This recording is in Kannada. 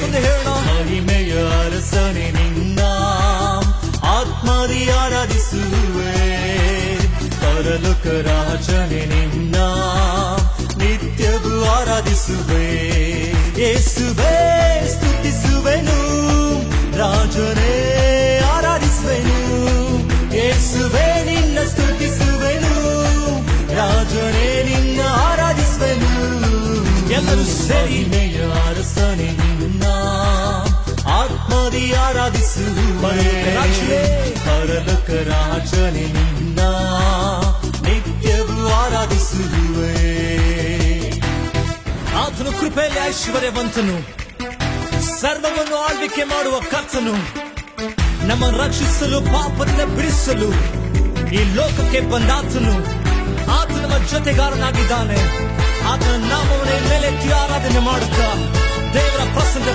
ಮುಂದೆ ಹೇಳೋಣ. ಮಹಿಮೆಯ ಅರಸನೆ ನಿನ್ನ ಆತ್ಮದಿ ಆರಾಧಿಸುವೆ, ಪರಲೋಕ ರಾಜನೆ ನಿನ್ನ ನಿತ್ಯವೂ ಆರಾಧಿಸುವೆ. ಯೇಸುವೇ ಸ್ತುತಿಸುವೆನು, ರಾಜನೇ ಆರಾಧಿಸುವೆನು. ಯೇಸುವೇ ನಿನ್ನ ಸ್ತುತಿಸುವೆನು, ರಾಜನೇ ನಿನ್ನ ಆರಾಧಿಸುವೆನು. ಎಲ್ಲರೂ ಸೇರಿ ಮಹಿಮೆಯ ಅರಸನೆ ನಿನ್ನ ಆತ್ಮದಿ ಆರಾಧಿಸುವೆ, ಪರಲೋಕ ರಾಜನೆ ನಿನ್ನ ನಿತ್ಯವೂ ಆರಾಧಿಸುವೆ. ಆತನು ಕೃಪೆಯಲ್ಲಿ ಐಶ್ವರ್ಯವಂತನು, ಸರ್ವವನ್ನು ಆಳ್ವಿಕೆ ಮಾಡುವ ಕರ್ತನು, ನಮ್ಮ ರಕ್ಷಿಸಲು ಪಾಪದಿಂದ ಬಿಡಿಸಲು ಈ ಲೋಕಕ್ಕೆ ಬಂದಾತನು. ಆತನು ನಮ್ಮ ಜೊತೆಗಾರನಾಗಿದ್ದಾನೆ. ಆತನ ನಾಮವನ್ನು ಮೇಲೆತ್ತಿ ಆರಾಧನೆ ಮಾಡುತ್ತಾ ದೇವರ ಪ್ರಸನ್ನ